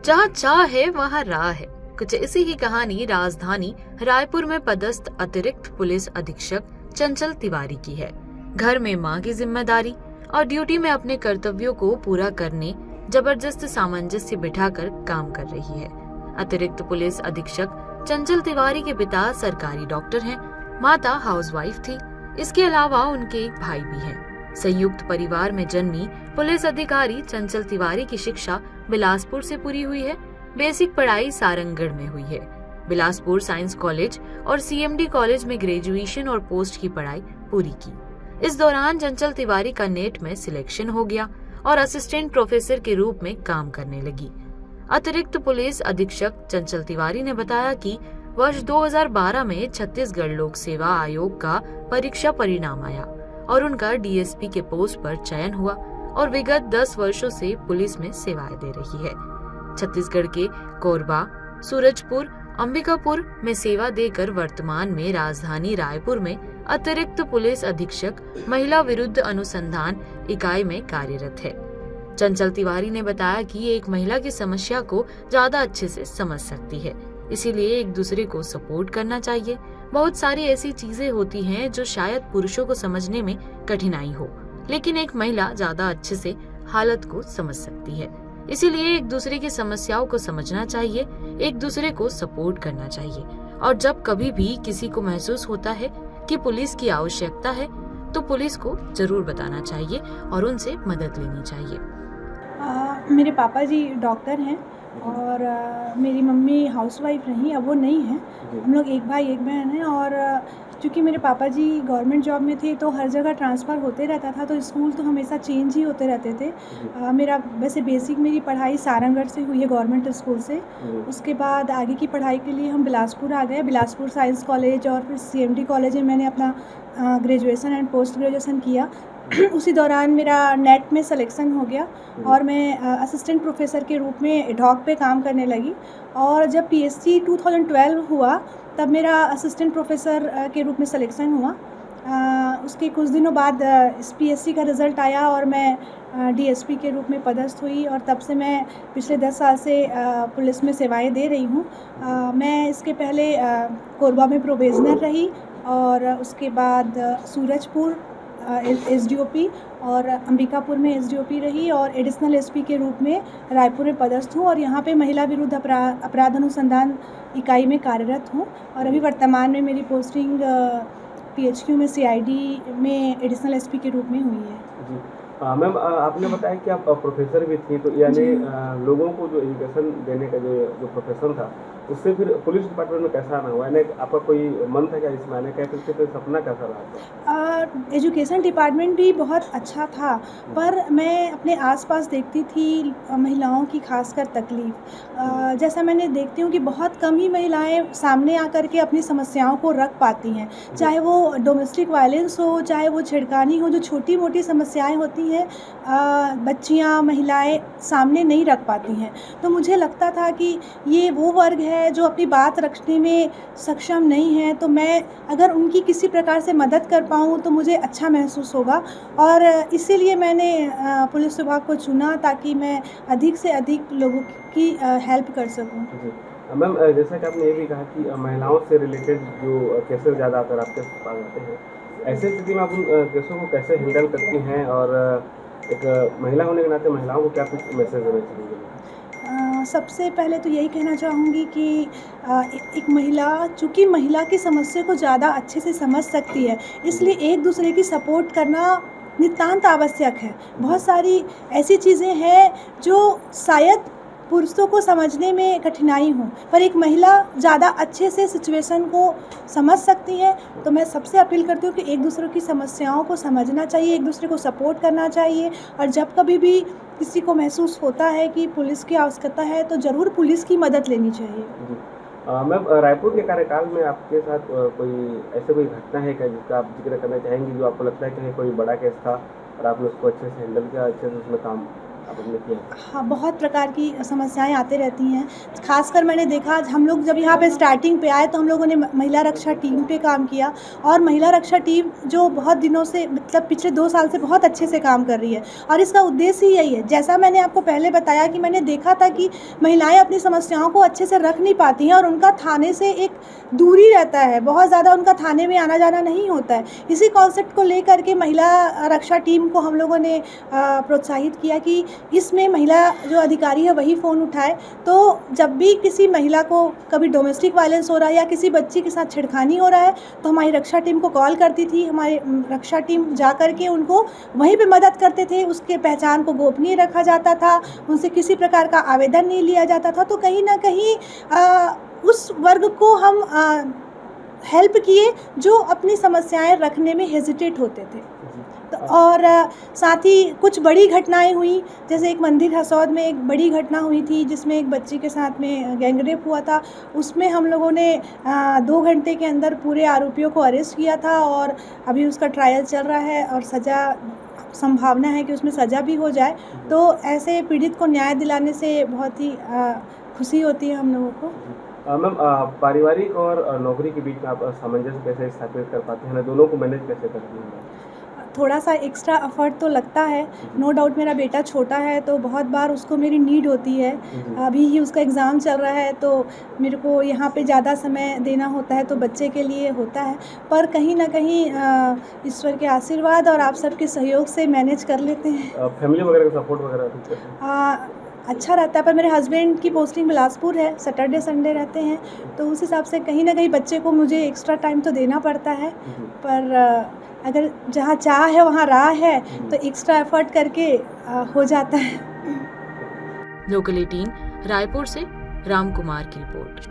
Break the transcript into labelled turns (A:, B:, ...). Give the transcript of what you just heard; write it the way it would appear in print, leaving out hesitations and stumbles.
A: जहाँ चाह है वहाँ राह है। कुछ ऐसी ही कहानी राजधानी रायपुर में पदस्थ अतिरिक्त पुलिस अधीक्षक चंचल तिवारी की है। घर में मां की जिम्मेदारी और ड्यूटी में अपने कर्तव्यों को पूरा करने जबरदस्त सामंजस्य बिठाकर काम कर रही है। अतिरिक्त पुलिस अधीक्षक चंचल तिवारी के पिता सरकारी डॉक्टर हैं, माता हाउसवाइफ थी। इसके अलावा उनके एक भाई भी हैं। संयुक्त परिवार में जन्मी पुलिस अधिकारी चंचल तिवारी की शिक्षा बिलासपुर से पूरी हुई है। बेसिक पढ़ाई सारंगगढ़ में हुई है। बिलासपुर साइंस कॉलेज और सीएमडी कॉलेज में ग्रेजुएशन और पोस्ट की पढ़ाई पूरी की। इस दौरान चंचल तिवारी का नेट में सिलेक्शन हो गया और असिस्टेंट प्रोफेसर के रूप में काम करने लगी। अतिरिक्त पुलिस अधीक्षक चंचल तिवारी ने बताया कि वर्ष 2012 में छत्तीसगढ़ लोक सेवा आयोग का परीक्षा परिणाम आया और उनका डीएसपी के पोस्ट पर चयन हुआ और विगत 10 वर्षों से पुलिस में सेवाएं दे रही है। छत्तीसगढ़ के कोरबा, सूरजपुर, अंबिकापुर में सेवा देकर वर्तमान में राजधानी रायपुर में अतिरिक्त पुलिस अधीक्षक महिला विरुद्ध अनुसंधान इकाई में कार्यरत है। चंचल तिवारी ने बताया कि एक महिला की समस्या को ज्यादा अच्छे से समझ सकती है, इसीलिए एक दूसरे को सपोर्ट करना चाहिए। बहुत सारी ऐसी चीजें होती हैं जो शायद पुरुषों को समझने में कठिनाई हो, लेकिन एक महिला ज्यादा अच्छे से हालत को समझ सकती है। इसीलिए एक दूसरे की समस्याओं को समझना चाहिए, एक दूसरे को सपोर्ट करना चाहिए। और जब कभी भी किसी को महसूस होता है कि पुलिस की आवश्यकता है तो पुलिस को जरूर बताना चाहिए और उनसे मदद लेनी चाहिए।
B: मेरे पापा जी डॉक्टर हैं और मेरी मम्मी हाउसवाइफ रहीं, अब वो नहीं हैं। हम लोग एक भाई एक बहन हैं और चूँकि मेरे पापा जी गवर्नमेंट जॉब में थे तो हर जगह ट्रांसफ़र होते रहता था, तो स्कूल तो हमेशा चेंज ही होते रहते थे। मेरा वैसे बेसिक मेरी पढ़ाई सारंगगढ़ से हुई है, गवर्नमेंट स्कूल से। उसके बाद आगे की पढ़ाई के लिए हम बिलासपुर आ गए। बिलासपुर साइंस कॉलेज और फिर सीएमडी कॉलेज में मैंने अपना ग्रेजुएशन एंड पोस्ट ग्रेजुएशन किया। उसी दौरान मेरा नेट में सिलेक्शन हो गया और मैं असिस्टेंट प्रोफेसर के रूप में एडहॉक पे काम करने लगी। और जब पीएससी 2012 हुआ तब मेरा असिस्टेंट प्रोफेसर के रूप में सिलेक्शन हुआ। उसके कुछ दिनों बाद इस पीएससी का रिज़ल्ट आया और मैं डीएसपी के रूप में पदस्थ हुई और तब से मैं पिछले 10 साल से पुलिस में सेवाएं दे रही हूँ। मैं इसके पहले कोरबा में प्रोबेशनर रही और उसके बाद सूरजपुर एसडीओपी और अंबिकापुर में एसडीओपी रही और एडिशनल एसपी के रूप में रायपुर में पदस्थ हूँ और यहाँ पे महिला विरुद्ध अपराध अनुसंधान इकाई में कार्यरत हूँ। और अभी वर्तमान में मेरी पोस्टिंग पीएचक्यू में सीआईडी में एडिशनल एसपी के रूप में हुई है।
C: जी मैम, आपने बताया कि आप प्रोफेसर भी थी, तो यानी लोगों को जो एजुकेशन देने का जो प्रोफेशन था उससे फिर पुलिस डिपार्टमेंट में कैसा आना हुआ? यानी आपका कोई मन था क्या इसमें आने का, फिर तो सपना कैसा रहा?
B: एजुकेशन डिपार्टमेंट भी बहुत अच्छा था, पर मैं अपने आसपास देखती थी महिलाओं की खासकर तकलीफ़। जैसा मैंने देखती हूँ कि बहुत कम ही महिलाएं सामने आकर के अपनी समस्याओं को रख पाती हैं, चाहे वो डोमेस्टिक वायलेंस हो, चाहे वो छेड़खानी हो, जो छोटी मोटी समस्याएं होती हैं बच्चियां महिलाएं सामने नहीं रख पाती हैं। तो मुझे लगता था कि ये वो वर्ग है जो अपनी बात रखने में सक्षम नहीं है, तो मैं अगर उनकी किसी प्रकार से मदद कर पाऊँ तो मुझे अच्छा महसूस होगा और इसीलिए मैंने पुलिस विभाग को चुना ताकि मैं अधिक से अधिक लोगों की हेल्प कर सकूं।
C: मैम, जैसा कि आपने ये भी कहा कि महिलाओं से रिलेटेड जो केसेस ज़्यादा आकर आपके पास आते हैं, ऐसे स्थिति में आप उन केसों को कैसे हैंडल करती हैं और एक महिला होने के नाते महिलाओं को क्या कुछ मैसेज देना चाहिए?
B: सबसे पहले तो यही कहना चाहूँगी कि एक महिला चूँकि महिला की समस्या को ज़्यादा अच्छे से समझ सकती है, इसलिए एक दूसरे की सपोर्ट करना नितांत आवश्यक है। बहुत सारी ऐसी चीज़ें हैं जो शायद पुरुषों को समझने में कठिनाई हो, पर एक महिला ज़्यादा अच्छे से सिचुएशन को समझ सकती है। तो मैं सबसे अपील करती हूँ कि एक दूसरे की समस्याओं को समझना चाहिए, एक दूसरे को सपोर्ट करना चाहिए और जब कभी भी किसी को महसूस होता है कि पुलिस की आवश्यकता है तो ज़रूर पुलिस की मदद लेनी चाहिए।
C: मैम, रायपुर के कार्यकाल में आपके साथ कोई घटना है क्या जिसका आप जिक्र करना चाहेंगी, जो आपको लगता है कि कोई बड़ा केस था और आपने उसको अच्छे से हैंडल किया, अच्छे से उसमें काम आपने किया?
B: हाँ, बहुत प्रकार की समस्याएं आते रहती हैं। खासकर मैंने देखा हम लोग जब यहाँ पे स्टार्टिंग पे आए तो हम लोगों ने महिला रक्षा टीम पे काम किया और महिला रक्षा टीम जो बहुत दिनों से मतलब पिछले 2 साल से बहुत अच्छे से काम कर रही है और इसका उद्देश्य ही यही है। जैसा मैंने आपको पहले बताया कि मैंने देखा था कि महिलाएं अपनी समस्याओं को अच्छे से रख नहीं पाती हैं और उनका थाने से एक दूरी रहता है, बहुत ज़्यादा उनका थाने में आना जाना नहीं होता है। इसी कॉन्सेप्ट को लेकर के महिला रक्षा टीम को हम लोगों ने प्रोत्साहित किया कि इसमें महिला जो अधिकारी है वही फ़ोन उठाए। तो जब भी किसी महिला को कभी डोमेस्टिक वायलेंस हो रहा है या किसी बच्ची के साथ छेड़खानी हो रहा है तो हमारी रक्षा टीम को कॉल करती थी। हमारी रक्षा टीम जा कर के उनको वहीं पे मदद करते थे। उसके पहचान को गोपनीय रखा जाता था, उनसे किसी प्रकार का आवेदन नहीं लिया जाता था। तो कहीं ना कहीं उस वर्ग को हम हेल्प किए जो अपनी समस्याएं रखने में हेजिटेट होते थे। तो और साथ ही कुछ बड़ी घटनाएं हुई, जैसे एक मंदिर हसौद में एक बड़ी घटना हुई थी जिसमें एक बच्ची के साथ में गैंगरेप हुआ था। उसमें हम लोगों ने 2 घंटे के अंदर पूरे आरोपियों को अरेस्ट किया था और अभी उसका ट्रायल चल रहा है और सज़ा संभावना है कि उसमें सज़ा भी हो जाए। तो ऐसे पीड़ित को न्याय दिलाने से बहुत ही खुशी होती है हम लोगों को।
C: मैम, पारिवारिक और नौकरी के बीच में आप सामंजस्य कैसे स्थापित कर पाते हैं, दोनों को मैनेज कैसे करती हैं?
B: थोड़ा सा एक्स्ट्रा एफर्ट तो लगता है, नो डाउट। मेरा बेटा छोटा है तो बहुत बार उसको मेरी नीड होती है। अभी ही उसका एग्ज़ाम चल रहा है तो मेरे को यहाँ पे ज़्यादा समय देना होता है, तो बच्चे के लिए होता है। पर कहीं ना कहीं ईश्वर के आशीर्वाद और आप सबके सहयोग से मैनेज कर लेते हैं।
C: फैमिली वगैरह का सपोर्ट वगैरह
B: अच्छा रहता है। पर मेरे हस्बैंड की पोस्टिंग बिलासपुर है, सैटरडे संडे रहते हैं, तो उस हिसाब से कहीं ना कहीं बच्चे को मुझे एक्स्ट्रा टाइम तो देना पड़ता है। पर अगर जहाँ चाह है वहाँ राह है तो एक्स्ट्रा एफर्ट करके हो जाता है।
A: लोकल 18 रायपुर से राम कुमार की रिपोर्ट।